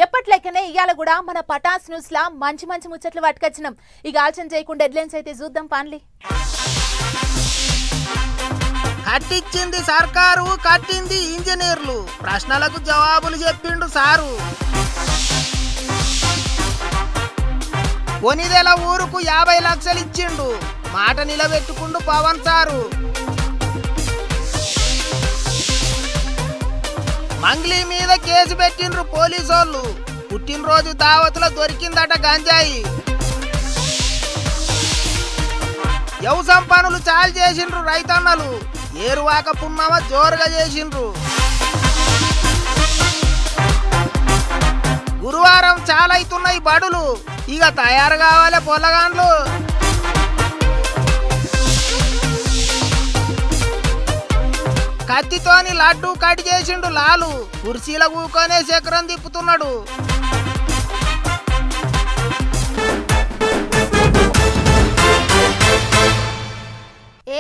ఎప్పట్లెక్కనే ఇయాల కూడా మన పటాస్ న్యూస్ లా మంచి మంచి ముచ్చట్లు పట్టుకొచ్చినాం. ఇక ఆలోచన చేయకుండా హెడ్లైన్స్ అయితే చూద్దాం పాన్లీ. కట్టించింది సర్కారు, కట్టింది ఇంజనీర్లు, ప్రశ్నలకు జవాబులు చెప్పిండు సారు. కొనిదెల ఊరుకు 50 లక్షలు ఇచ్చిండు, మాట నిలబెట్టుకుండు పవన్ సారు. మంగ్లీ మీద కేసు పెట్టిండ్రు పోలీసోళ్ళు, పుట్టినరోజు దావతులో దొరికిందట గంజాయి. వ్యవసాయ పనులు చాలు చేసిండ్రు రైతన్నలు, ఏరువాక పున్నమ జోరుగా చేసిండ్రు. గురువారం చాలైతున్నాయి బడులు, ఇక తయారు కావాలి పొలగాండ్లు. కత్తితోని లడ్డు కట్ చేసిండు లాలు, కుర్చీల కూకొనే చక్రం తిప్పుతున్నాడు.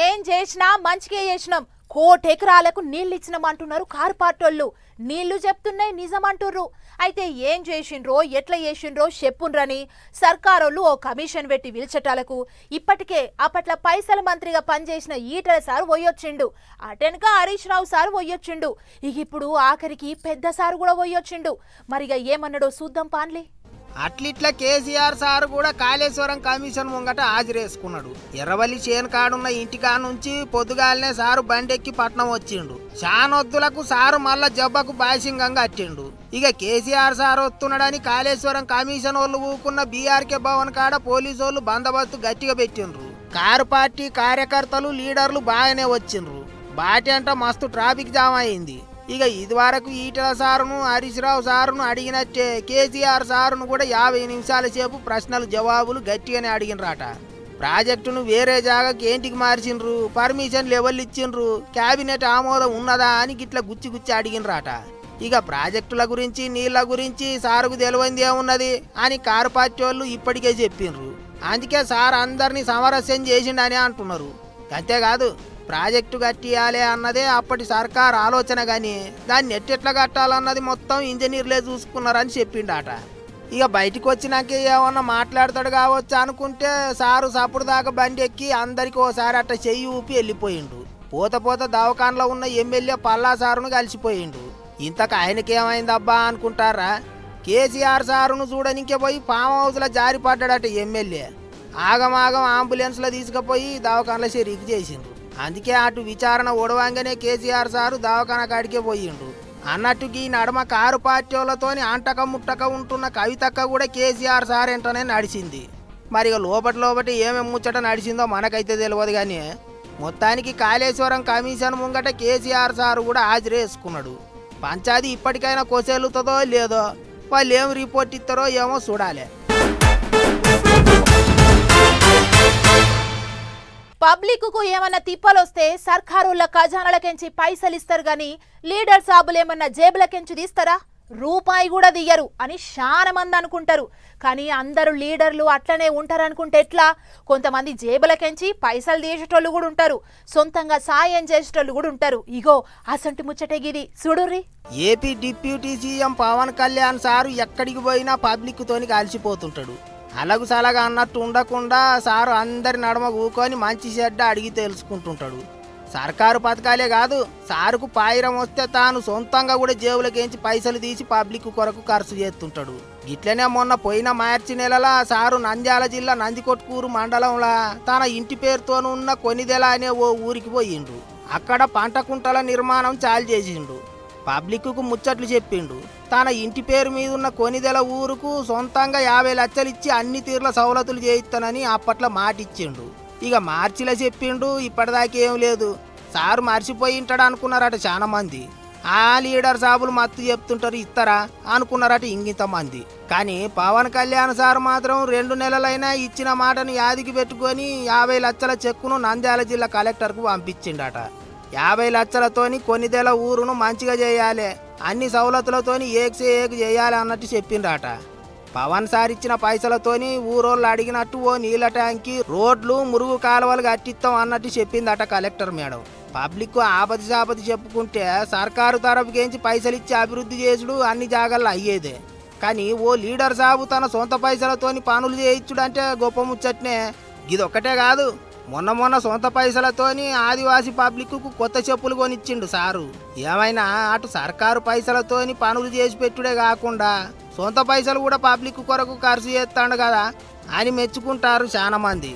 ఏం చేసినా మంచిగా చేసినాం, 1 ఎకరాలకు నీళ్లు ఇచ్చినామంటున్నారు కార్పాటోళ్ళు. నీళ్లు చెప్తున్నాయి నిజమంటుర్రు. అయితే ఏం చేసిండ్రో ఎట్లా చేసిండ్రో చెప్పుండ్రని సర్కారోళ్ళు ఓ కమిషన్ పెట్టి పిలిచటాలకు ఇప్పటికే అప్పట్ల పైసల మంత్రిగా పనిచేసిన ఈటల సార్ పోయొచ్చిండు, అటెనక హరీష్ రావు సార్ పోయొచ్చిండు, ఇక ఇప్పుడు ఆఖరికి పెద్ద సార్ కూడా పోయొచ్చిండు. మరిగా ఏమన్నాడో చూద్దాం పాన్లీ. అట్లిట్లా కేసీఆర్ సార్ కూడా కాళేశ్వరం కమిషన్ ముంగట హాజరేసుకున్నాడు. ఎర్రవల్లి చేను కాడున్న ఇంటికా నుంచి పొద్దుగాలనే సారు బండెక్కి పట్నం వచ్చిండు. చానొద్దులకు సారు మళ్ళా జబ్బకు బాసింగంగా అట్టిండు. ఇక కేసీఆర్ సార్ వస్తున్నాడని కాళేశ్వరం కమిషన్ వాళ్ళు ఊకున్న బీఆర్కే భవన్ కాడ పోలీసోళ్ళు బందోబస్తు గట్టిగా పెట్టిండ్రు. కారు పార్టీ కార్యకర్తలు లీడర్లు బాగానే వచ్చిండ్రు. బాటి అంట మస్తు ట్రాఫిక్ జామ్ అయింది. ఇక ఇది వరకు ఈటల సారును హరీష్ రావు సారును అడిగినట్టే కేసీఆర్ సారును కూడా 50 నిమిషాల సేపు ప్రశ్నలు జవాబులు గట్టిగానే అడిగినరాట. ప్రాజెక్టును వేరే జాగాకి ఏంటికి మార్చిండ్రు, పర్మిషన్లు ఎవరు ఇచ్చిండ్రు, క్యాబినెట్ ఆమోదం ఉన్నదా అని గిట్ల గుచ్చి గుచ్చి అడిగినరాట. ఇక ప్రాజెక్టుల గురించి నీళ్ల గురించి సారుకు తెలియంది ఏమున్నది అని కారు పార్టీ వాళ్ళు ఇప్పటికే చెప్పిండ్రు. అందుకే సార్ అందరినీ సమరస్యం చేసిండని అంటున్నారు. అంతేకాదు ప్రాజెక్టు కట్టియాలి అన్నదే అప్పటి సర్కార్ ఆలోచన, కానీ దాన్ని ఎట్టెట్లా కట్టాలన్నది మొత్తం ఇంజనీర్లే చూసుకున్నారని చెప్పిండట. ఇక బయటికి వచ్చినాక ఏమన్నా మాట్లాడతాడు కావచ్చు అనుకుంటే సారు సప్పుడు దాకా బండి ఎక్కి అందరికి ఓసారి అట్ట చెయ్యి ఊపి వెళ్ళిపోయిండు. పోత పోత దవాఖానలో ఉన్న ఎమ్మెల్యే పల్లా సారును కలిసిపోయిండు. ఇంతకు ఆయనకేమైందబ్బా అనుకుంటారా, కేసీఆర్ సారును చూడనికే పోయి ఫామ్ హౌస్లో జారిపడ్డాడట ఎమ్మెల్యే. ఆగమాగం అంబులెన్స్లో తీసుకుపోయి దవాఖానలో షెరీక్ చేసిండ్రు. అందుకే అటు విచారణ ఒడవంగానే కేసీఆర్ సారు దవాఖాన కాడికే పోయిండు. అన్నట్టుకి నడమ కారు పార్టీలతోని అంటక ముట్టక ఉంటున్న కవితక్క కూడా కేసీఆర్ సార్ ఏంటనే నడిచింది. మరి ఇక లోపటి ఏమేమి ముచ్చట నడిచిందో మనకైతే తెలియదు, కానీ మొత్తానికి కాళేశ్వరం కమిషన్ ముంగట కేసీఆర్ సారు కూడా హాజరేసుకున్నాడు. పంచాయతీ ఇప్పటికైనా కొసెలుతుందో లేదో, వాళ్ళు ఏం రిపోర్ట్ ఇస్తారో ఏమో చూడాలి. పబ్లిక్ కు ఏమన్నా తిప్పలొస్తే సర్కారుల ఖజానాలకెంచి పైసలు ఇస్తారు గాని లీడర్ సాబులు ఏమన్నా జేబులకెంచి తీస్తారా? రూపాయి కూడా దియ్యరు అని చాలా మంది అనుకుంటారు. కానీ అందరూ లీడర్లు అట్లనే ఉంటారనుకుంటే ఎట్లా? కొంతమంది జేబులకెంచి పైసలు తీసేటోళ్ళు కూడా ఉంటారు, సొంతంగా సాయం చేసేటోళ్ళు కూడా ఉంటారు. ఇగో అసంటి ముచ్చటగిది చూడుర్రి. AP deputy CM Pawan Kalyan sir ఎక్కడికి పోయినా పబ్లిక్ తోని కలిసిపోతుంటాడు. అలగు సలగా అన్నట్టు ఉండకుండా సారు అందరి నడమ కూకొని మంచి చెడ్డ అడిగి తెలుసుకుంటుంటాడు. సర్కారు పథకాలే కాదు, సారుకు పాయిరం వస్తే తాను సొంతంగా కూడా జేబులకేంచి పైసలు తీసి పబ్లిక్ కొరకు ఖర్చు చేస్తుంటాడు. గిట్లనే మొన్న పోయిన మార్చి నెలల సారు నంద్యాల జిల్లా నందికొట్కూరు మండలంలో తన ఇంటి పేరుతోనున్న కొనిదెల అనే ఓ ఊరికి పోయిండు. అక్కడ పంట కుంటల నిర్మాణం చాలు చేసిండు. పబ్లిక్కు ముచ్చట్లు చెప్పిండు. తన ఇంటి పేరు మీద ఉన్న కొనిదెల ఊరుకు సొంతంగా 50 లక్షలు ఇచ్చి అన్ని తీర్ల సౌలతులు చేయిస్తానని అప్పట్లో మాట ఇచ్చిండు. ఇక మార్చిలో చెప్పిండు, ఇప్పటిదాకా ఏం లేదు. సారు మర్చిపోయి ఉంటాడు అనుకున్నారట చాలా మంది. ఆ లీడర్ సాబులు మత్తు చెప్తుంటారు ఇస్తారా అనుకున్నారట ఇంగింతమంది. కానీ పవన్ కళ్యాణ్ సార్ మాత్రం 2 నెలలైనా ఇచ్చిన మాటను యాదికి పెట్టుకొని 50 లక్షల చెక్కును నంద్యాల జిల్లా కలెక్టర్కు పంపించిండట. 50 లక్షలతోని కొనిదెల ఊరును మంచిగా చేయాలి, అన్ని సౌలతులతోని ఏక్సే ఏక్ చేయాలి అన్నట్టు చెప్పిండట. పవన్ సార్ ఇచ్చిన పైసలతోని ఊరోళ్ళు అడిగినట్టు ఓ నీళ్ళ ట్యాంకి, రోడ్లు, మురుగు కాలువలు కట్టిస్తాం అన్నట్టు చెప్పిందట కలెక్టర్ మేడం. పబ్లిక్ ఆపది సాపతి చెప్పుకుంటే సర్కారు తరపుకేంచి పైసలు ఇచ్చి అభివృద్ధి చేసుడు అన్ని జాగాల్లో అయ్యేదే. కానీ ఓ లీడర్ సాబు తన సొంత పైసలతోని పనులు చేయించుడంటే గొప్ప ముచ్చట్నే. ఇదొక్కటే కాదు, మొన్న సొంత పైసలతోని ఆదివాసీ పబ్లిక్కు కొత్త చెప్పులు కొనిచ్చిండు సారు. ఏమైనా అటు సర్కారు పైసలతోని పనులు చేసి పెట్టుడే కాకుండా సొంత పైసలు కూడా పబ్లిక్ కొరకు ఖర్చు చేస్తాడు కదా అని మెచ్చుకుంటారు చాలా మంది.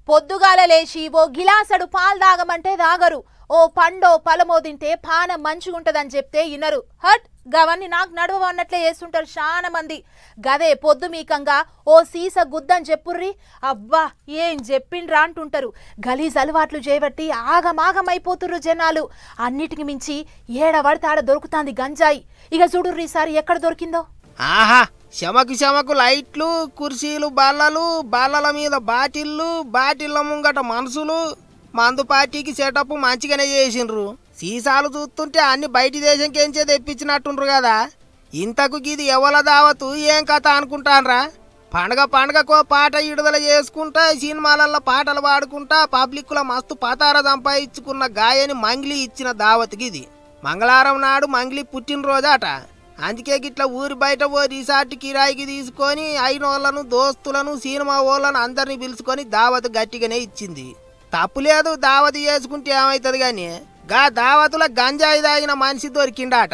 పొద్దుగాల లేచి ఓ గిలాసడు పాలు తాగమంటే తాగరు. ఓ పండో పలమో తింటే పానం మంచిగుంటదని చెప్తే ఇనరు. హట్ గవన్నీ నాకు నడువ అన్నట్లే చేస్తుంటారు చాలా మంది. గదే పొద్దు మీకంగా ఓ సీస గుద్దని చెప్పుర్రి, అబ్బా ఏం చెప్పిండ్రా అంటుంటారు. గలీజ్ అలవాట్లు చేయబట్టి ఆగమాగమైపోతుర్రు జనాలు. అన్నిటికి మించి ఏడబడితే ఆడ దొరుకుతాంది గంజాయి. ఇక చూడుర్రి ఈసారి ఎక్కడ దొరికిందో. ఆహా, శమకు లైట్లు, కుర్చీలు, బల్లల మీద బాటిళ్ళ ముంగట మనుషులు. మందు పార్టీకి సెటప్ మంచిగానే చేసిండ్రు. సీసాలు చూస్తుంటే అన్ని బయటి దేశంకేంచే తెప్పించినట్టుండ్రు కదా. ఇంతకు ఇది ఎవల దావతు ఏం కథ అనుకుంటాన్రా? పండగకో పాట విడుదల చేసుకుంటా, సినిమాలల్లో పాటలు పాడుకుంటా పబ్లిక్ల మస్తు పతార సంపాదించుకున్న గాయని మంగ్లీ ఇచ్చిన దావత్కి ఇది. మంగళవారం నాడు మంగ్లీ పుట్టినరోజట. అందుకే గిట్లా ఊరి బయట ఓ రిసార్ట్ కిరాయికి తీసుకొని అయినోళ్లను, దోస్తులను, సినిమా వాళ్ళను అందరినీ పిలుచుకొని దావత్ గట్టిగానే ఇచ్చింది. తప్పులేదు, దావత్ చేసుకుంటే ఏమవుతుంది కానీ గా దావతుల గంజాయి తాగిన మనిషి దొరికిండాట.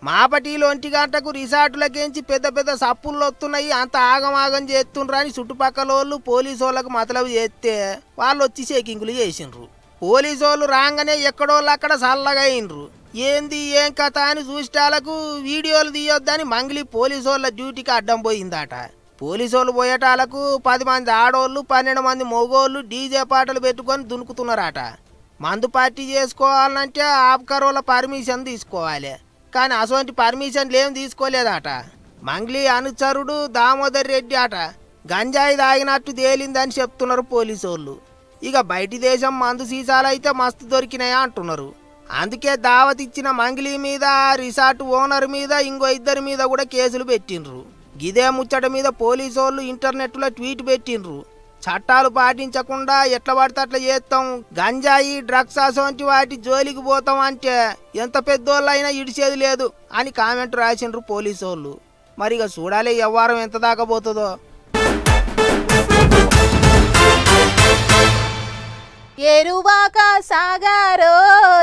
మాపటీలు 1 గంటకు రిసార్టులకేంచి పెద్ద సప్పులు వస్తున్నాయి, అంత ఆగమాగం చేస్తుండ్రు అని చుట్టుపక్కల వాళ్ళు పోలీసు వాళ్ళకు మతలబు చేస్తే వాళ్ళు వచ్చి చెకింగులు చేసిండ్రు. పోలీసు వాళ్ళు రాగానే ఎక్కడోళ్ళు అక్కడ చల్లగా అయినరు. ఏంది ఏం కథ అని చూసేటాలకు వీడియోలు తీయొద్దని మంగ్లీ పోలీసు వాళ్ళ డ్యూటీకి అడ్డం పోయిందట. పోలీసు వాళ్ళు పోయేటాలకు 10 మంది ఆడోళ్ళు, 12 మంది మగోళ్ళు డీజే పాటలు పెట్టుకొని దునుకుతున్నారట. మందు పార్టీ చేసుకోవాలంటే ఆబ్కారోళ్ళ పర్మిషన్ తీసుకోవాలి, కానీ అసోంటి పర్మిషన్లు ఏం తీసుకోలేదట. మంగ్లీ అనుచరుడు దామోదర్ రెడ్డి అట గంజాయి తాగినట్టు తేలిందని చెప్తున్నారు పోలీసు వాళ్ళు. ఇక బయటి దేశం మందు సీసాలు అయితే మస్తు దొరికినాయా అంటున్నారు. అందుకే దావత్ ఇచ్చిన మంగ్లీ మీద, రిసార్ట్ ఓనర్ మీద, ఇంకో 2 మీద కూడా కేసులు పెట్టిండ్రు. గిదే ముచ్చట మీద పోలీసు వాళ్ళు ఇంటర్నెట్లో ట్వీట్ పెట్టిండ్రు. చట్టాలు పాటించకుండా ఎట్లా పడితే అట్లా చేస్తాం, గంజాయి, డ్రగ్స్ అసోంటి వాటి జోలికి పోతాం అంటే ఎంత పెద్దోళ్ళైనా ఇడిచేది లేదు అని కామెంట్ రాసిండ్రు పోలీసు వాళ్ళు. మరి ఇక చూడాలి వ్యవహారం ఎంత దాకా పోతుందో. ఎరువాక సాగారో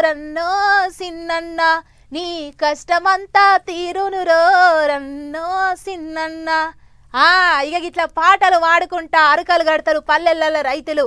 రన్నో సిన్నన్న, నీ కష్టమంతా తీరునురో రన్నో సిన్నన్న. ఇక ఇట్లా పాటలు వాడుకుంటా అరకలు కడతారు పల్లెళ్ళ రైతులు.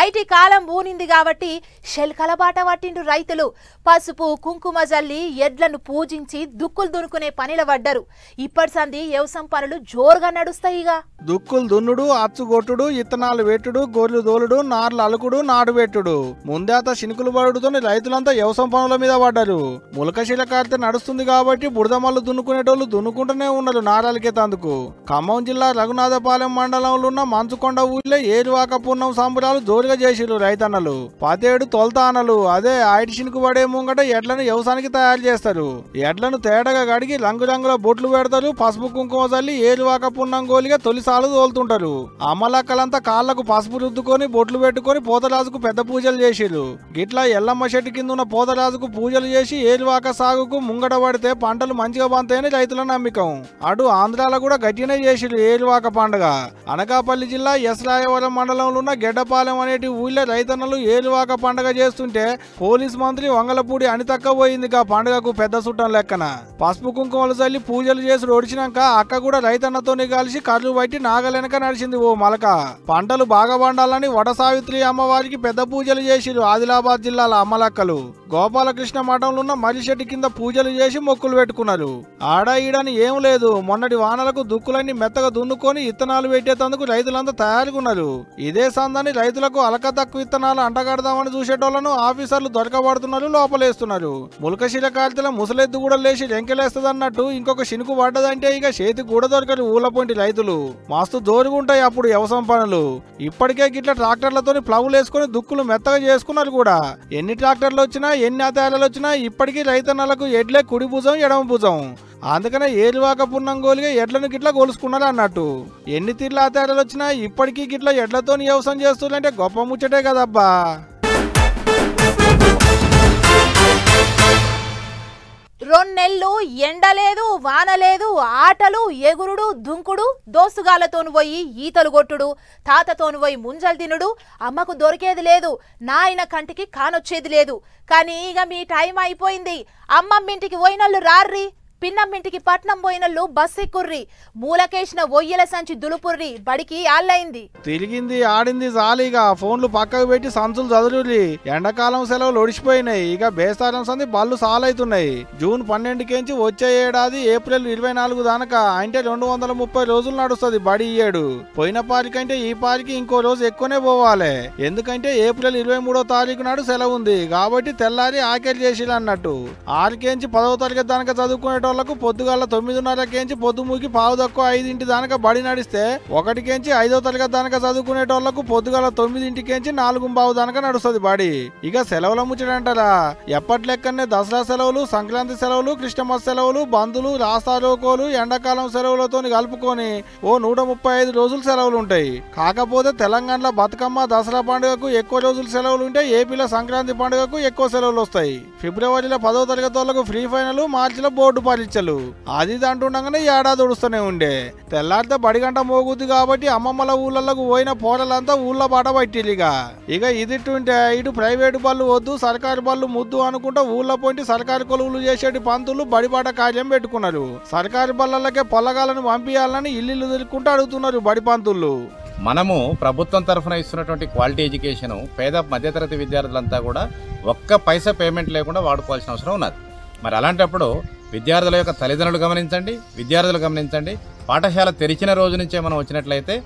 ఐటీ కాలం బూనింది కాబట్టి శెల్కల బాట పట్టిండ్రు రైతులు. పసుపు కుంకుమ జల్లి ఎడ్లను పూజించి దుక్కులు దున్నుకునే పనిలో పడ్డారు. ఇప్పటి సంది వ్యవసాయం పనులు జోరుగా నడుస్తాయి. ఇక దుక్కులు దున్నుడు, అచ్చుగొట్టుడు, ఇత్తనాలు పెట్టుడు, గొర్రెలు దోలుడు, నార్లు అలుకుడు, నాటు పెట్టుడు, ముందేత శినుకులు పడుడుతో రైతులంతా వ్యవసాయం పనుల మీద పడ్డారు. ములకశీల కార్తె నడుస్తుంది కాబట్టి బురదమల్లు దున్నుకునేటోళ్ళు దున్నుకుంటూనే ఉన్నారు నారాలకేతందుకు. ఖమ్మం జిల్లా రఘునాథపాలెం మండలంలో ఉన్న మంచుకొండ ఊళ్ళో ఏరువాక పూర్ణం సంబరాలు జోరుగా చేసిరు రైతన్నలు. 17 తొలతానలు అదే ఐటి శినుకు పడే ముంగట ఎడ్లను వ్యవసాయానికి తయారు చేస్తారు. ఎడ్లను తేటగా కడిగి రంగురంగుల బొట్లు పెడతారు. పసుపు కుంకుమ చల్లి ఏరువాక పూర్ణం గోలిగా తొలిసార్లు తోలుతుంటారు. అమ్మలక్కలంతా కాళ్లకు పసుపు రుద్దుకొని బొట్లు పెట్టుకొని పోతరాజుకు పెద్ద పూజలు చేసిరు. గిట్లా ఎల్లమ్మ చెట్టు కింద ఉన్న పోతరాజుకు పూజలు చేసి ఏరువాక సాగుకు ముంగట పడితే పంటలు మంచిగా పంతాయని రైతుల నమ్మకం. అటు ఆంధ్రాలో కూడా గట్టినే చేసిరు ఏరువాక పండుగ. అనకాపల్లి జిల్లా ఎస్రాయవరం మండలంలో ఉన్న గెడ్డపాలెం అనేటి ఊళ్ళో రైతన్నలు ఏరువాక పండుగ చేస్తుంటే పోలీస్ మంత్రి వంగలపూడి అనితక్క పోయింది పండుగకు పెద్ద చుట్టం లెక్కన. పసుపు కుంకుమలు చల్లి పూజలు చేసి ఒడిచినాక అక్క కూడా రైతన్నతోని కలిసి కర్రు బట్టి నాగలెనక నడిచింది ఓ మలక. పంటలు బాగా పండాలని వడ సావిత్రి అమ్మవారికి పెద్ద పూజలు చేసిరు ఆదిలాబాద్ జిల్లాల అమ్మలక్కలు. గోపాలకృష్ణ మఠంలో ఉన్న మర్రిశెట్టి కింద పూజలు చేసి మొక్కులు పెట్టుకున్నారు. ఆడ ఈడని ఏం లేదు, మొన్నటి వానలకు దుక్కులన్నీ మెత్తగా దున్నుకొని ఇత్తనాలు పెట్టేందుకు రైతులంతా తయారుగా ఉన్నారు. ఇదే సందాన్ని రైతులకు అలక తక్కువ విత్తనాలు అంటగడదామని చూసేటోళ్లను ఆఫీసర్లు దొరకబడుతున్నారు, లోపలేస్తున్నారు. ములకశీల కార్తెల ముసలెద్దు కూడా లేచి రెంకెలేస్తదన్నట్టు ఇంకొక శినుకు పడ్డదంటే ఇక చేతికి కూడా దొరకరు ఊళ్ళపొంటి రైతులు. మస్తు జోరుగుంటాయి అప్పుడు వ్యవసాయం పనులు. ఇప్పటికే గిట్ల ట్రాక్టర్లతోని ప్లవులు వేసుకుని దుక్కులు మెత్తగా చేసుకున్నారు కూడా. ఎన్ని ట్రాక్టర్లు వచ్చినా ఎన్ని అతేరాలు వచ్చినా ఇప్పటికీ రైతన్నలకు ఎడ్లే కుడి భుజం ఎడమ భుజం. అందుకనే ఏరువాక పున్నంగోలుగా ఎడ్లను గిట్లా గొలుసుకున్నారు అన్నట్టు. ఎన్ని తీర్ల ఆధారాలు వచ్చినా ఇప్పటికీ గిట్లా ఎడ్లతో వ్యవసాయం చేస్తుందంటే గొప్ప ముచ్చటే కదబ్బా. 2 నెలలు ఎండ లేదు వాన లేదు ఆటలు ఎగురుడు దుంకుడు దోస్తుగాలతోను పోయి ఈతలు కొట్టుడు తాతతోను పోయి ముంజలు తినుడు అమ్మకు దొరికేది లేదు నాయన కంటికి కానొచ్చేది లేదు కానీ ఇక మీ టైం అయిపోయింది అమ్మమ్మింటికి పోయినళ్ళు రార్రి పిన్నమ్మింటికి పట్నం పోయినళ్ళు బస్ ఎక్కుర్రి మూలకేసిన ఒయ్యల సంచి దులుపుర్రి బడికి ఆళ్ళైంది తిరిగింది ఆడింది జాలీగా ఫోన్లు పక్కకు పెట్టి సంచులు చదురులి ఎండాకాలం సెలవులు ఒడిచిపోయినాయి ఇక బేస్తారం సంది బళ్ళు సాలైతున్నాయి జూన్ 12కి వచ్చే ఏడాది ఏప్రిల్ 24 దానక అంటే 230 రోజులు నడుస్తుంది బడి ఇయ్యాడు పోయిన పారికంటే ఈ పారికి ఇంకో రోజు ఎక్కువనే పోవాలి ఎందుకంటే ఏప్రిల్ 23వ తారీఖు నాడు సెలవు ఉంది కాబట్టి తెల్లారి ఆఖరి చేసిలు అన్నట్టు 6కి 10వ తరగతి దానక చదువుకునే పొద్దుగాల 9:30 పొద్దుమూకి పావు తక్కువ 5 దానక బడి నడిస్తే 1కి 5వ తరగతి దానక చదువుకునేటోళ్లకు పొద్దుగాల 9కి 4:15 దానక నడుస్తుంది బడి ఇక సెలవుల ముచ్చడంటారా ఎప్పటి లెక్కనే దసరా సెలవులు సంక్రాంతి సెలవులు క్రిస్టమస్ సెలవులు బంధులు రాస్తారోకోలు ఎండాకాలం సెలవులతో కలుపుకొని ఓ 135 రోజులు సెలవులు ఉంటాయి కాకపోతే తెలంగాణలో బతుకమ్మ దసరా పండుగకు ఎక్కువ రోజులు సెలవులు ఉంటాయి ఏపీలో సంక్రాంతి పండుగకు ఎక్కువ సెలవులు వస్తాయి ఫిబ్రవరిలో 10వ తరగతి వాళ్ళకు ఫ్రీ ఫైనల్ మార్చిలో బోర్డు పరీక్షలు అది అంటుండగానే ఏడాది ఉడుస్తూనే ఉండే తెల్లారితే బడిగంట మోగుద్ది కాబట్టి అమ్మమ్మల ఊళ్ళకు పోయిన పోరలంతా ఊళ్ళో బాట పట్టిలిగా ఇక ఇదిట్టుంటే ఇటు ప్రైవేటు బళ్ళు వద్దు సర్కారు బళ్ళు ముద్దు అనుకుంటా ఊళ్ళో పోయి సర్కారు కొలువులు చేసేటి పంతులు బడిబాట కార్యం పెట్టుకున్నారు సర్కారు బళ్ళకే పొల్లగాలను పంపించాలని ఇల్లు తిరుక్కుంటూ అడుగుతున్నారు బడి పంతులు మనము ప్రభుత్వం తరఫున ఇస్తున్నటువంటి క్వాలిటీ ఎడ్యుకేషన్ పేద మధ్యతరగతి విద్యార్థులంతా కూడా ఒక్క పైసా పేమెంట్ లేకుండా వాడుకోవాల్సిన అవసరం ఉన్నది మరి అలాంటప్పుడు విద్యార్థుల యొక్క తల్లిదండ్రులు గమనించండి విద్యార్థులు గమనించండి పాఠశాల తెరిచిన రోజు నుంచే మనం వచ్చినట్లయితే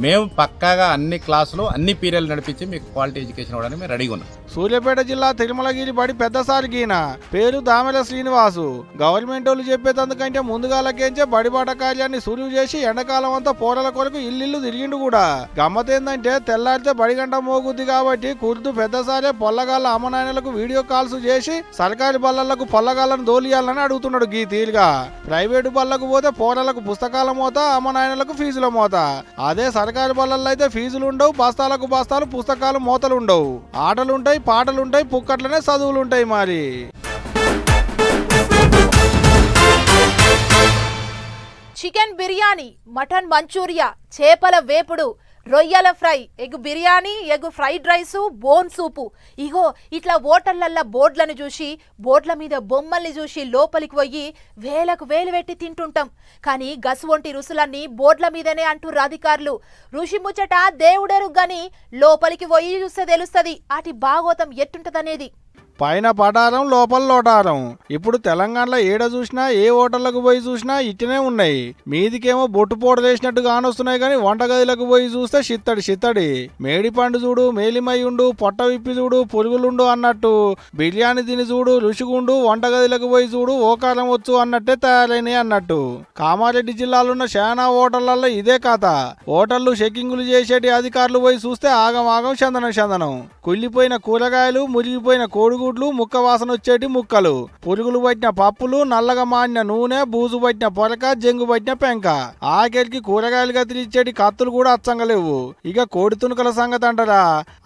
మేము పక్కాగా అన్ని క్లాసులు అన్ని పీరియడ్లు నడిపించి మీకు క్వాలిటీ ఎడ్యుకేషన్ ఇవ్వడానికి మేము రెడీగా ఉన్నాం సూర్యాపేట జిల్లా తిరుమలగిరి బడి పెద్దసారి గీన పేరు దామెల శ్రీనివాసు గవర్నమెంట్ వాళ్ళు చెప్పేటందుకంటే ముందుగాలకేంచే బడిబాట కార్యాన్ని సురువు చేసి ఎండాకాలం అంతా పోరల కొరకు ఇల్లు తిరిగిండు కూడా గమ్మతేందంటే తెల్లారితే బడిగంట మోగుద్ది కాబట్టి కుర్దు పెద్దసారే పొల్లగాళ్ళ అమ్మనాయనలకు వీడియో కాల్స్ చేసి సర్కారీ బళ్ళకు పొల్లగాళ్ళను దోలియాలని అడుగుతున్నాడు గీ తీరుగా ప్రైవేటు బళ్ళకు పోతే పోరలకు పుస్తకాల మోత అమ్మనాయనలకు ఫీజుల మోత అదే సర్కారు బళ్ళల్లో అయితే ఫీజులు ఉండవు బస్తాలకు బస్తాలు పుస్తకాలు మోతలు ఉండవు ఆటలుంటాయి పాటలుంటాయి పుక్కట్లనే చదువులుంటాయి మరి చికెన్ బిర్యానీ మటన్ మంచూరియా చేపల వేపుడు రొయ్యల fry egg biryani egg fried rice bone soup ఇగో ఇట్లా హోటళ్లల్లో బోర్డులను చూసి బోర్డుల మీద బొమ్మల్ని చూసి లోపలికి పోయి వేలకు వేలు పెట్టి తింటుంటాం కానీ గసువంటి రుసులన్నీ బోర్డుల మీదనే అంటుర్రు అధికారులు రుషి ముచ్చట దేవుడెరు గాని లోపలికి పోయి చూస్తే తెలుస్తుంది అటి భాగోతం ఎట్టుంటదనేది పైన పటారం లోపల లోటారం ఇప్పుడు తెలంగాణలో ఏడ చూసినా ఏ హోటళ్లకు పోయి చూసినా ఇట్టనే ఉన్నాయి మీదికేమో బొట్టు పోట వేసినట్టు కానొస్తున్నాయి కానీ వంటగదిలకు పోయి చూస్తే చిత్తడి మేడి పండు చూడు మేలిమయ్యుండు పొట్ట విప్పి చూడు పురుగులుండు అన్నట్టు బిర్యానీ తిని చూడు రుచిగుండు వంటగదిలకు పోయి చూడు ఓకారం వచ్చు అన్నట్టే తయారైనాయి అన్నట్టు కామారెడ్డి జిల్లాలో ఉన్న శానా హోటళ్లలో ఇదే కథ హోటళ్లు చెకింగులు చేసేటి అధికారులు పోయి చూస్తే ఆగం చందనం కుళ్ళిపోయిన కూరగాయలు మురిగిపోయిన కోడిగుడ్లు ముక్క వాసన వచ్చేటి ముక్కలు పురుగులు పట్టిన పప్పులు నల్లగా మాడిన నూనె బూజు పట్టిన పొరక జంగు పట్టిన పెంక ఆఖరికి కూరగాయలు గతిరిచ్చేటి కత్తులు కూడా అచ్చంగలేవు ఇక కోడి తునుకల సంగతి అంటారా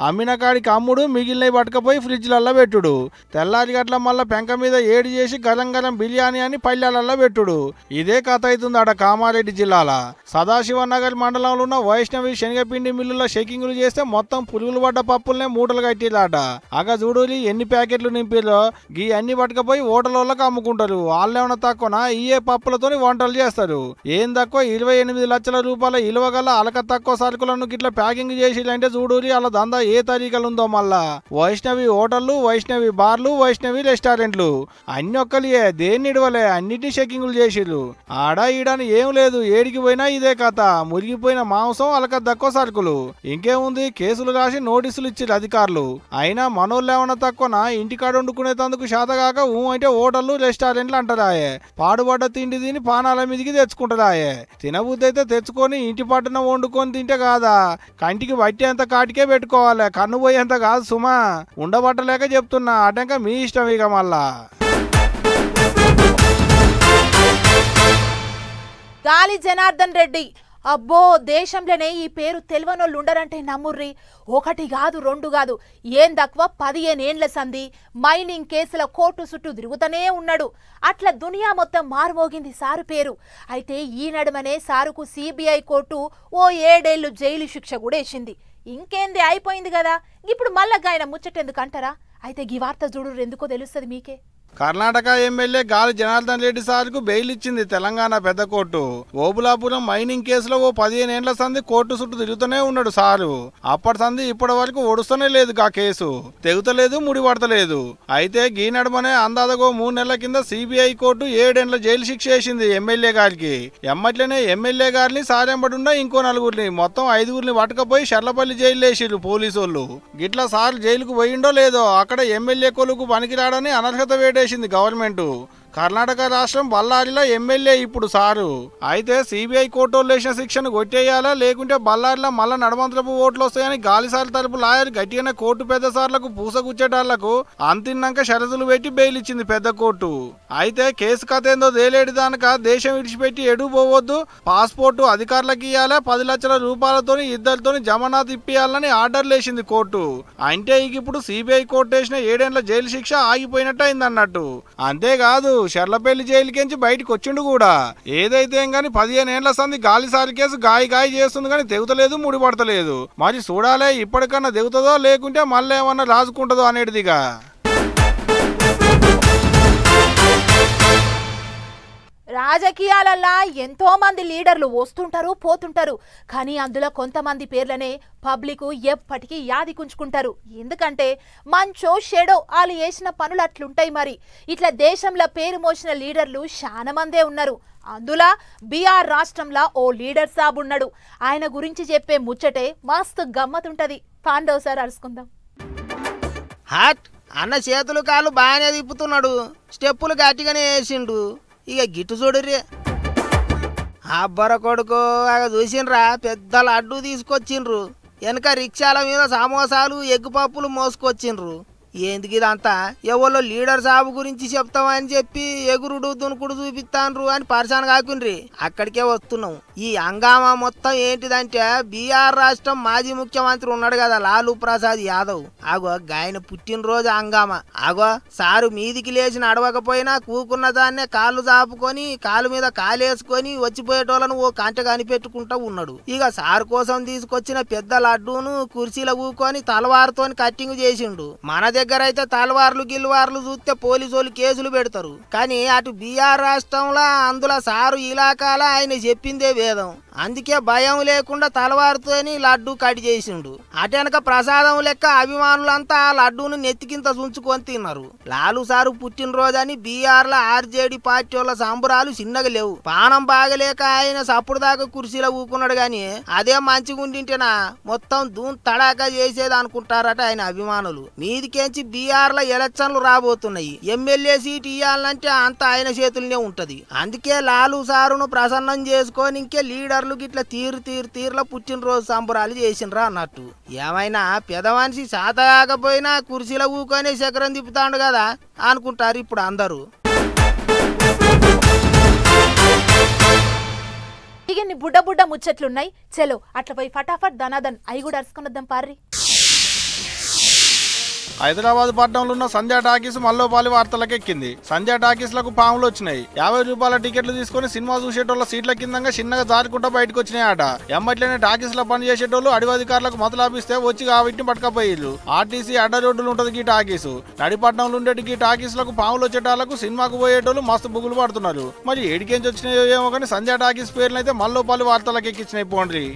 అమ్మిన కాడికి అమ్ముడు మిగిలినవి పట్టుకపోయి ఫ్రిడ్జ్లల్లో పెట్టుడు తెల్లారి గట్ల మళ్ళా పెంక మీద ఏడి చేసి గరం బిర్యానీ అని పల్లెలలో పెట్టుడు ఇదే కథ అవుతుంది ఆడ కామారెడ్డి జిల్లాల సదాశివనగర్ మండలంలో ఉన్న వైష్ణవి శనగపిండి మిల్లుల చెకింగులు చేస్తే మొత్తం పురుగులు పడ్డ పప్పులనే మూటలు కట్టిలాట అగ చూడూరి ఎన్ని ప్యాకెట్లు నింపిరో గీ అన్ని పట్టుకపోయి హోటళ్ళకి అమ్ముకుంటారు వాళ్ళేమన్నా తక్కువనా ఇయే పప్పులతో వంటలు చేస్తారు ఏం తక్కువ 28 లక్షల రూపాయల ఇలువ గల అలక తక్కువ సరుకులను గిట్లా ప్యాకింగ్ చేసిరంటే చూడూరి అలా దందా ఏ తరీకలు ఉందో మళ్ళా వైష్ణవి హోటళ్లు వైష్ణవి బార్లు వైష్ణవి రెస్టారెంట్లు అన్ని ఒక్కలియే దేన్ని ఇడవలే అన్నిటి చెకింగులు చేసిర్రు ఆడ ఈడని ఏం లేదు ఏడికి పోయినా ఇదే కథ మురిగిపోయిన మాంసం అలక తక్కువ సరుకులు ఇంకేముంది కేసులు రాసి నోటీసులు ఇచ్చిర్రు అధికారులు అయినా మనోళ్ళు ఏమన్నా తక్కువనా ఇంటికాడ వండుకునేందుకు శాతగాక అంటే హోటళ్లు రెస్టారెంట్లు అంటారాయే పాడుబడ్డ తిండి తిని పానాల మీదికి తెచ్చుకుంటారాయే తినబుద్ధి అయితే తెచ్చుకొని ఇంటి పట్టున వండుకొని తింటే కాదా కంటికి పట్టేంత కాటికే పెట్టుకోవాలి కన్ను పోయేంత కాదు సుమా ఉండబట్టలేక చెప్తున్నా అటంక మీ ఇష్టం ఇక మళ్ళా గాలి జనార్దన్ రెడ్డి అబ్బో దేశంలోనే ఈ పేరు తెల్వనోళ్ళు ఉండరంటే నమ్ముర్రి. ఒకటి కాదు రెండు కాదు, ఏం తక్కువ 15 ఏండ్ల సంధి మైనింగ్ కేసుల కోర్టు చుట్టూ తిరుగుతూనే ఉన్నాడు. అట్లా దునియా మొత్తం మారుమోగింది సారు పేరు. అయితే ఈ నడుమనే సారుకు సిబిఐ కోర్టు ఓ 7 ఏళ్లు జైలు శిక్ష కూడా వేసింది. ఇంకేంది, అయిపోయింది కదా. ఇప్పుడు మళ్ళా ఆయన ముచ్చటెందుకు అంటారా? అయితే ఈ వార్త చూడు, ఎందుకో తెలుస్తుంది మీకే. కర్ణాటక ఎమ్మెల్యే గాలి జనార్దన్ రెడ్డి సార్కు బెయిల్ ఇచ్చింది తెలంగాణ పెద్ద కోర్టు. ఓబులాపురం మైనింగ్ కేసులో ఓ 15 ఏండ్ల సంది కోర్టు చుట్టూ తిరుగుతూనే ఉన్నాడు సారు. అప్పటి సంది ఇప్పటి వరకు ఒడుస్తూనే లేదు ఆ కేసు, తెగుతలేదు, ముడిపడతలేదు. అయితే గీ నడుమనే అందాదగో 3 నెలల కింద సిబిఐ కోర్టు 7 ఏండ్ల జైలు శిక్ష వేసింది ఎమ్మెల్యే గారికి. ఎమ్మట్లనే ఎమ్మెల్యే గారిని సారెంబడున్న ఇంకో 4గురిని, మొత్తం 5గురిని పట్టుకపోయి షర్లపల్లి జైలు వేసిరు పోలీసోళ్ళు. గిట్లా సార్ జైలుకు పోయిండో లేదో అక్కడ ఎమ్మెల్యే కొలుకు పనికిరాడని అనర్హత వేటేసింది గవర్నమెంట్. కర్ణాటక రాష్ట్రం బళ్ళారిలో ఎమ్మెల్యే ఇప్పుడు సారు. అయితే సిబిఐ కోర్టులో వేసిన శిక్షను కొట్టేయాలా, లేకుంటే బళ్ళారిలో మళ్ళా నడమంత్రపు ఓట్లు వస్తాయని గాలిసార్ల తరపు లాయర్ గట్టిగానే కోర్టు పెద్ద సార్లకు పూసగుచ్చేటాళ్లకు అంతిన్నాక షరతులు పెట్టి బెయిల్ ఇచ్చింది పెద్ద కోర్టు. అయితే కేసు కథ ఏందో తేలేడు దానక దేశం విడిచిపెట్టి ఎడు పోవద్దు, పాస్పోర్టు అధికారులకు ఇవ్వాలి, 10 లక్షల రూపాయలతోని ఇద్దరితోని జమానాత్ ఇప్పియాలని ఆర్డర్లు వేసింది కోర్టు. అంటే ఇప్పుడు సిబిఐ కోర్టు వేసిన 7 ఏండ్ల జైలు శిక్ష ఆగిపోయినట్టు అయిందన్నట్టు. అంతేకాదు షర్లపల్లి జైలుకించి బయటకు వచ్చిండు కూడా. ఏదైతే గాని 15 ఏండ్ల సంది గాలిసారి కేసు గాయి చేస్తుంది కానీ తెగుతలేదు, ముడిపడతలేదు. మరి చూడాలే ఇప్పటికన్నా తెగుతుందో లేకుంటే మళ్ళీ ఏమన్నా రాజుకుంటుందో అనేటిదిగా. రాజకీయాలల్లా ఎంతో మంది లీడర్లు వస్తుంటారు పోతుంటారు, కానీ అందులో కొంతమంది పేర్లనే పబ్లిక్ ఎప్పటికీ యాదికుంచుకుంటారు. ఎందుకంటే మంచో షెడో వాళ్ళు చేసిన పనులు అట్లుంటాయి. మరి ఇట్లా దేశంలో పేరు మోసిన లీడర్లు చాలా మందే ఉన్నారు. అందులో బీఆర్ రాష్ట్రంలో ఓ లీడర్ సాబ్ ఉన్నాడు. ఆయన గురించి చెప్పే ముచ్చటే మస్తు గమ్మతుంటది. పాండవ్ సార్ అరుచుకుందాం. హాట్ అన్న చేతులు కాళ్ళు బాగానే తిప్పుతున్నాడు, స్టెప్పులు గట్టిగానే వేసిండు. ఇక గిట్టు చూడుర్రే, అబ్బర కొడుకో చూసిండ్రా, పెద్ద లడ్డు తీసుకొచ్చిండ్రు. వెనక రిక్షాల మీద సమోసాలు ఎగ్గు పప్పులు మోసుకొచ్చిండ్రు. ఎందుకు ఇదంతా? ఎవరో లీడర్ సాబు గురించి చెప్తామని చెప్పి ఎగురుడు దునుకుడు చూపిస్తాండ్రు అని పరిశాన్ కాకుండ్రి. అక్కడికే వస్తున్నాం. ఈ హంగామా మొత్తం ఏంటిదంటే బీఆర్ రాష్ట్రం మాజీ ముఖ్యమంత్రి ఉన్నాడు కదా లాలూ ప్రసాద్ యాదవ్, ఆగో గాయన పుట్టినరోజు హంగామా. ఆగో సారు మీదికి లేచి నడవకపోయినా కూకున్న దాన్నే కాళ్ళు చాపుకొని కాలు మీద కాలేసుకొని వచ్చిపోయేటోళ్ళను ఓ కంట కనిపెట్టుకుంటా ఉన్నాడు. ఇక సారు కోసం తీసుకొచ్చిన పెద్ద లడ్డూను కుర్చీలో కూకొని తలవారుతోని కట్టింగ్ చేసిండు. మన దగ్గర అయితే తలవార్లు గిల్వార్లు చూస్తే పోలీసులు కేసులు పెడతారు. కానీ అటు బీఆర్ రాష్ట్రంలో అందులో సారు ఇలాకాల ఆయన చెప్పిందే వేదం. అందుకే భయం లేకుండా తలవారుతోని లడ్డు కట్ చేసిండు. అటెనక ప్రసాదం లెక్క అభిమానులంతా ఆ లడ్డూను నెత్తికింత చుంచుకొని తిన్నారు. లాలు సారు పుట్టినరోజని బీఆర్ లో ఆర్జేడీ పార్టీ వాళ్ళ సంబరాలు చిన్నగా లేవు. పానం బాగలేక ఆయన సప్పుడు దాకా కుర్చీలో ఊకున్నాడు. గాని అదే మంచిగా ఉండింటేనా మొత్తం దూన్ తడాకా చేసేది అనుకుంటారట ఆయన అభిమానులు. మీదికేంచి బీఆర్ లో ఎలక్షన్లు రాబోతున్నాయి. ఎమ్మెల్యే సీట్ ఇయ్యాలంటే అంత ఆయన చేతుల్నే ఉంటది. అందుకే లాలు సారును ప్రసన్నం చేసుకొని ఇంకే లీడర్లు గిట్లా తీరుల పుట్టినరోజు సంబరాలు చేసిండ్రా అన్నట్టు. ఏమైనా పెద్ద మనిషి శాత కాకపోయినా కుర్చీలో ఊకొని చక్రం తిప్పుతాడు కదా అనుకుంటారు ఇప్పుడు అందరూ. ఇక బుడ్డ ముచ్చట్లున్నాయి. చలో అట్లా పోయి ఫటాఫట్ ధనాదన్ అవి కూడా అరుచుకున్నద్దాం పార్రి. హైదరాబాద్ పట్టణంలో ఉన్న సంధ్యా టాకీస్ మల్లోపాలి వార్తలకు ఎక్కింది. సంధ్యా టాకీస్ లకు పాములు వచ్చినాయి. 50 రూపాయల టికెట్లు తీసుకుని సినిమా చూసేటోళ్ళ సీట్ల కింద చిన్నగా జారుకుంటా బయటకు వచ్చినాయట. ఎమ్మట్లేనే టాకీస్ లో పని చేసేటోళ్ళు అడవి అధికారులకు మతలాపిస్తే వచ్చి వీటిని పట్టుకపోయిల్లు. ఆర్టీసీ అడ్డ రోడ్డులు ఉంటది ఈ టాకీసు. నడిపట్నంలో ఉండేటి టాకీస్ లకు పాములు వచ్చేటాలకు సినిమాకు పోయేటోళ్ళు మస్తు బుగులు పడుతున్నారు. మరి ఏడికేంచి వచ్చినాయో ఏమో కానీ సంధ్యా టాకీస్ పేర్లు అయితే మల్లోపాలి వార్తలకు ఎక్కించినాయి. పోండ్రి.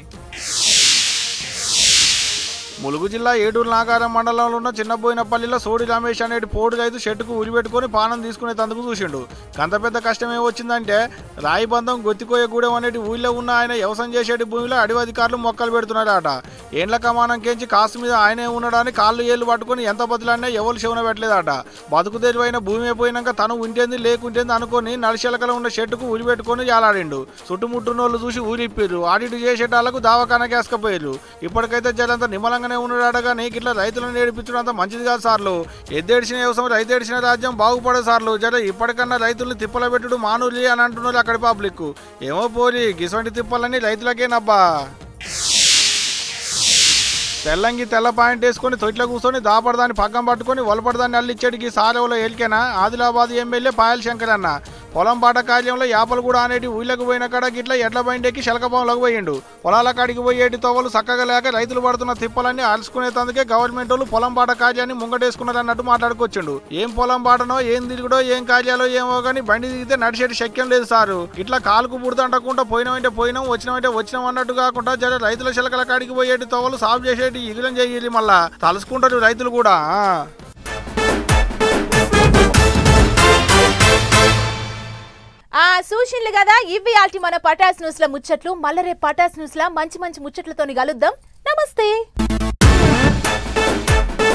ములుగు జిల్లా ఏడూరు నాగారం మండలంలో ఉన్న చిన్నబోయినపల్లిలో సోడి రమేష్ అనేటి పోడు రైతు షెట్టుకు ఉరిపెట్టుకుని పానం తీసుకునే తందుకు చూసిండు. కంత పెద్ద కష్టం ఏమొచ్చిందంటే రాయిబంధం గొత్తికోయగూడెం అనేటి ఊళ్ళో ఉన్న ఆయన వ్యవసాయం చేసేటి భూమిలో అడవి అధికారులు మొక్కలు పెడుతున్నారట. ఏండ్ల కమానం కేంచి కాసు మీద ఆయనే ఉన్నాడని కాళ్ళు ఏళ్ళు పట్టుకుని ఎంత బదులన్నా ఎవరు శివన పెట్టలేదట. బతుకు తెరువైన భూమి అయిపోయినాక తను ఉంటేంది లేకుంటేంది అనుకొని నడిచెలకలో ఉన్న షెట్టుకు ఉరిపెట్టుకుని జాలాడిండు. చుట్టుముట్టునోళ్ళు చూసి ఊరిప్పిర్రు. ఆడిట్ చేసేటాళ్లకు దావకానకేసుకపోయారు. ఇప్పటికైతే జలంతా నిమ్మలంగానే బాగానే ఉన్నాడగా నీకు ఇట్లా రైతులను ఏడిపించడం అంత మంచిది కాదు సార్లు. ఎద్దేడిచిన వ్యవసాయం రైతేడిచిన రాజ్యం బాగుపడే సార్లు. జర ఇప్పటికన్నా రైతుల్ని తిప్పల పెట్టుడు మానులి అని అంటున్నారు అక్కడి పబ్లిక్. ఏమో పోలి గిసవంటి తిప్పలన్నీ రైతులకేనబ్బా. తెల్లంగి తెల్ల పాయింట్ వేసుకొని తొట్ల కూర్చొని దాపడదాన్ని పక్కన పట్టుకొని వలపడదాన్ని అల్లిచ్చేటికి సాలెవలో ఎలికేనా ఆదిలాబాద్ ఎమ్మెల్యే పాయల్ శంకర్ అన్న. పొలం పాట కార్యంలో యాపలు కూడా అనేటి ఊళ్ళకు పోయిన కాడ గిట్ల ఎడ్ల బండెక్కి శలకపంలోకి పోయిండు. పొలాల కాడికి పోయేటి తోవలు చక్కగా లేక రైతులు పడుతున్న తిప్పలన్నీ అలుసుకునేందుకే గవర్నమెంట్ వాళ్ళు పొలం పాట కార్యాన్ని ముంగటేసుకున్నారు అన్నట్టు మాట్లాడుకొచ్చిండు. ఏం పొలం పాటనో ఏం తిరుగుడో ఏం కార్యాలో ఏమో కానీ బండి దిగితే నడిచేటి శక్యం లేదు సారు. ఇట్లా కాలుకు బుడదంటకుండా పోయినామంటే పోయినాం వచ్చినామంటే వచ్చినాం అన్నట్టు కాకుండా జర రైతుల శలకల కాడికి పోయేటి తోవలు సాగు చేసేటి ఇగులం చేయాలి. మళ్ళా తలుసుకుంటారు రైతులు కూడా. చూసిండ్లు కదా ఇవి ఆల్టి మన పటాస్ న్యూస్ ల ముచ్చట్లు. మళ్ళీ రేపు పటాస్ న్యూస్ ల మంచి మంచి ముచ్చట్లతోని కలుద్దాం. నమస్తే.